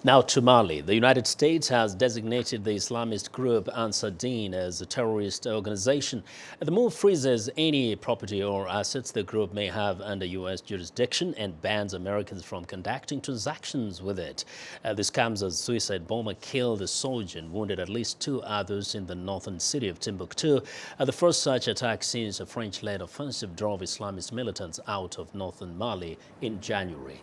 Now to Mali. The United States has designated the Islamist group Ansar Dine as a terrorist organization. The move freezes any property or assets the group may have under U.S. jurisdiction and bans Americans from conducting transactions with it. This comes as suicide bomber killed a soldier and wounded at least 2 others in the northern city of Timbuktu. The first such attack since a French-led offensive drove Islamist militants out of northern Mali in January.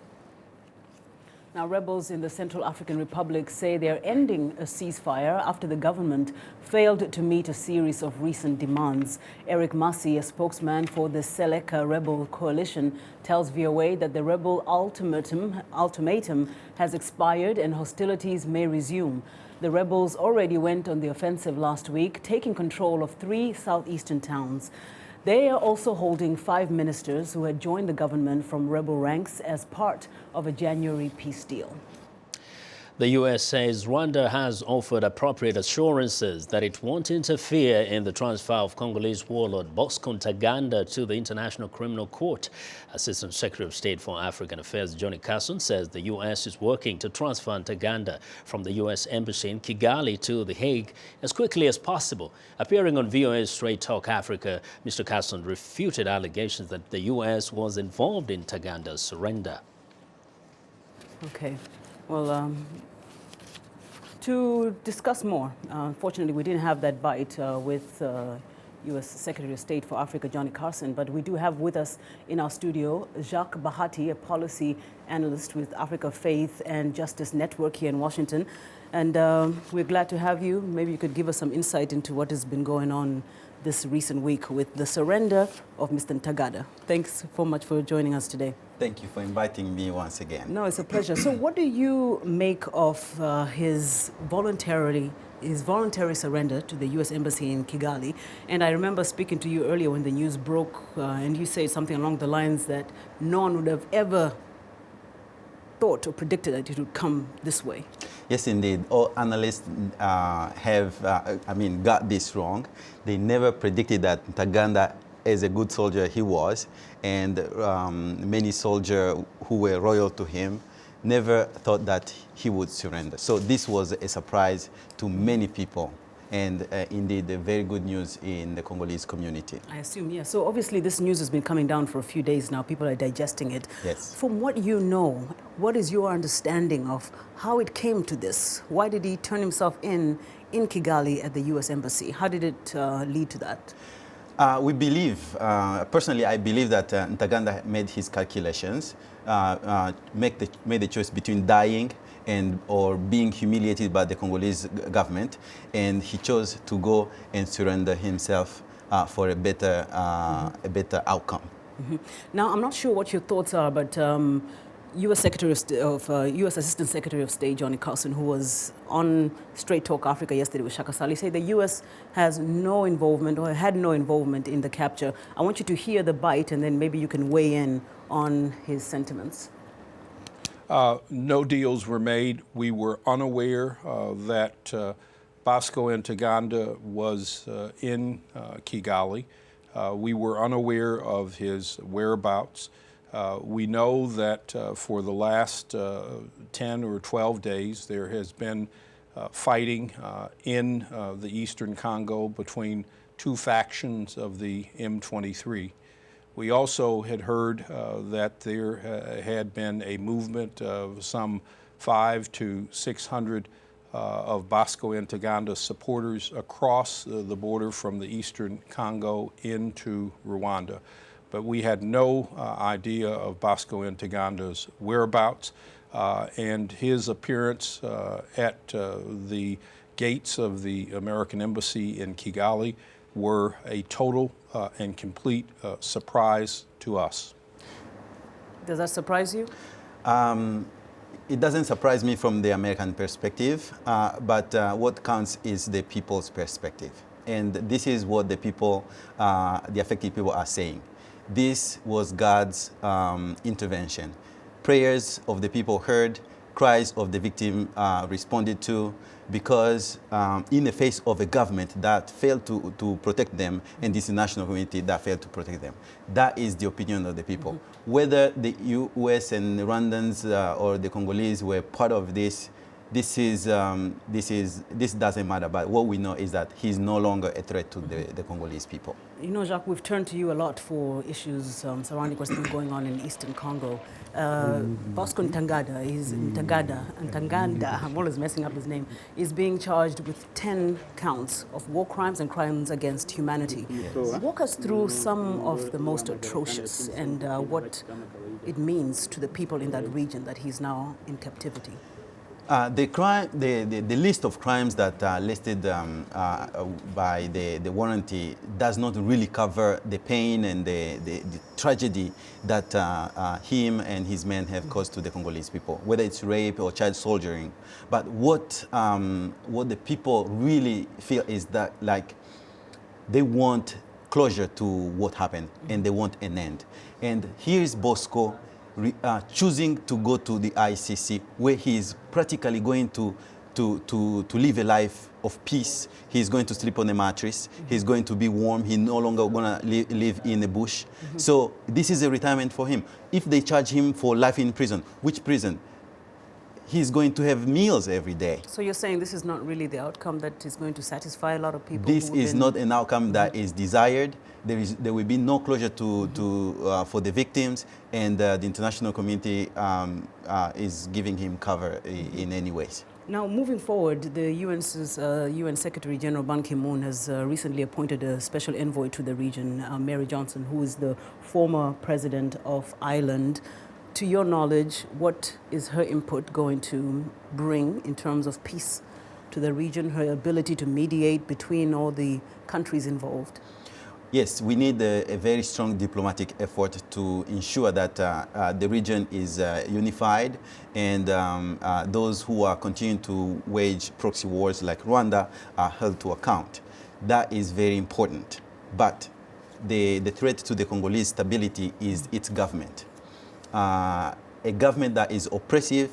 Now, rebels in the Central African Republic say they are ending a ceasefire after the government failed to meet a series of recent demands. Eric Massey, a spokesman for the Seleka rebel coalition, tells VOA that the rebel ultimatum has expired and hostilities may resume. The rebels already went on the offensive last week, taking control of 3 southeastern towns. They are also holding 5 ministers who had joined the government from rebel ranks as part of a January peace deal. The U.S. says Rwanda has offered appropriate assurances that it won't interfere in the transfer of Congolese Warlord Bosco Ntaganda to the International Criminal Court. Assistant Secretary of State for African Affairs Johnnie Carson says the U.S. is working to transfer Ntaganda from the U.S. Embassy in Kigali to The Hague as quickly as possible. Appearing on VOA's Straight Talk Africa, Mr. Carson refuted allegations that the U.S. was involved in Ntaganda's surrender. Okay. Well, to discuss more, unfortunately, we didn't have that bite with U.S. Secretary of State for Africa, Johnnie Carson, but we do have with us in our studio Jacques Bahati, a policy analyst with Africa Faith and Justice Network here in Washington. And we're glad to have you. Maybe you could give us some insight into what has been going on this recent week with the surrender of Mr. Ntaganda. Thanks so much for joining us today. Thank you for inviting me once again. No, it's a pleasure. So what do you make of his voluntary surrender to the U.S. Embassy in Kigali? And I remember speaking to you earlier when the news broke, and you said something along the lines that no one would have ever thought or predicted that it would come this way. Yes, indeed. All analysts got this wrong. They never predicted that Ntaganda, as a good soldier he was, and many soldiers who were loyal to him, never thought that he would surrender. So this was a surprise to many people, and indeed a very good news in the Congolese community. I assume, yes. So obviously this news has been coming down for a few days now. People are digesting it. Yes. From what you know, what is your understanding of how it came to this? Why did he turn himself in Kigali at the U.S. Embassy? How did it lead to that? We believe, personally, I believe that Ntaganda made his calculations, made the choice between dying or being humiliated by the Congolese government, and he chose to go and surrender himself for a better outcome. Mm-hmm. Now, I'm not sure what your thoughts are, but U.S. U.S. Assistant Secretary of State Johnnie Carson, who was on Straight Talk Africa yesterday with Shaka Sali, said the U.S. has no involvement or had no involvement in the capture. I want you to hear the bite, and then maybe you can weigh in on his sentiments. No deals were made. We were unaware that Bosco Ntaganda was in Kigali. We were unaware of his whereabouts. We know that for the last 10 or 12 days there has been fighting in the eastern Congo between 2 factions of the M23. We also had heard that there had been a movement of some 500 to 600 of Bosco Ntaganda supporters across the border from the eastern Congo into Rwanda. But we had no idea of Bosco Ntaganda's whereabouts, and his appearance at the gates of the American Embassy in Kigali were a total and complete surprise to us. Does that surprise you? It doesn't surprise me from the American perspective, but what counts is the people's perspective. And this is what the people, the affected people are saying. This was God's intervention. Prayers of the people heard, cries of the victim responded to, because in the face of a government that failed to protect them and this national community that failed to protect them. That is the opinion of the people. Mm-hmm. Whether the U.S. and the Rwandans or the Congolese were part of this this doesn't matter. But what we know is that he's no longer a threat to the Congolese people. You know, Jacques, we've turned to you a lot for issues surrounding what's been going on in Eastern Congo. Bosco Ntaganda, Ntaganda, I'm always messing up his name, is being charged with 10 counts of war crimes and crimes against humanity. Yes. Walk us through some of the most atrocious and what it means to the people in that region that he's now in captivity. The list of crimes that are listed by the warranty does not really cover the pain and the tragedy that him and his men have caused to the Congolese people, whether it's rape or child soldiering. But what the people really feel is that, like, they want closure to what happened and they want an end. And here is Bosco choosing to go to the ICC, where he is practically going to live a life of peace. He's going to sleep on a mattress. He's going to be warm. He's no longer going to live in the bush. So this is a retirement for him. If they charge him for life in prison, which prison? He's going to have meals every day. So you're saying this is not really the outcome that is going to satisfy a lot of people? This is not an outcome that is desired. There will be no closure for the victims, and the international community is giving him cover in any ways. Now, moving forward, the UN Secretary General Ban Ki-moon has recently appointed a special envoy to the region, Mary Johnson, who is the former president of Ireland. To your knowledge, what is her input going to bring in terms of peace to the region, her ability to mediate between all the countries involved? Yes, we need a very strong diplomatic effort to ensure that the region is unified, and those who are continuing to wage proxy wars like Rwanda are held to account. That is very important. But the threat to the Congolese stability is its government. A government that is oppressive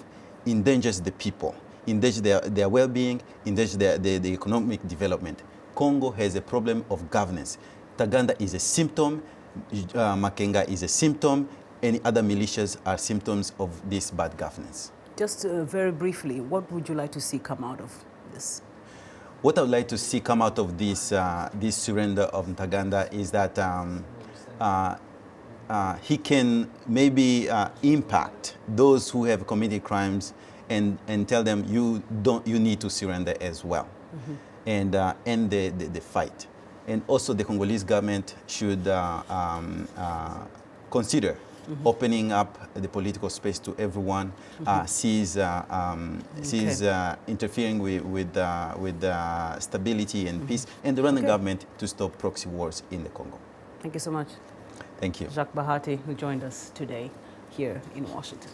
endangers the people, endangers their well-being, endangers the economic development. Congo has a problem of governance. Ntaganda is a symptom, Makenga is a symptom, any other militias are symptoms of this bad governance. Just very briefly, what would you like to see come out of this? What I would like to see come out of this, this surrender of Ntaganda is that he can maybe impact those who have committed crimes and tell them you need to surrender as well, and end the fight. And also the Congolese government should consider opening up the political space to everyone, cease interfering with stability and peace, and the Rwandan government to stop proxy wars in the Congo. Thank you so much. Thank you. Jacques Bahati, who joined us today here in Washington.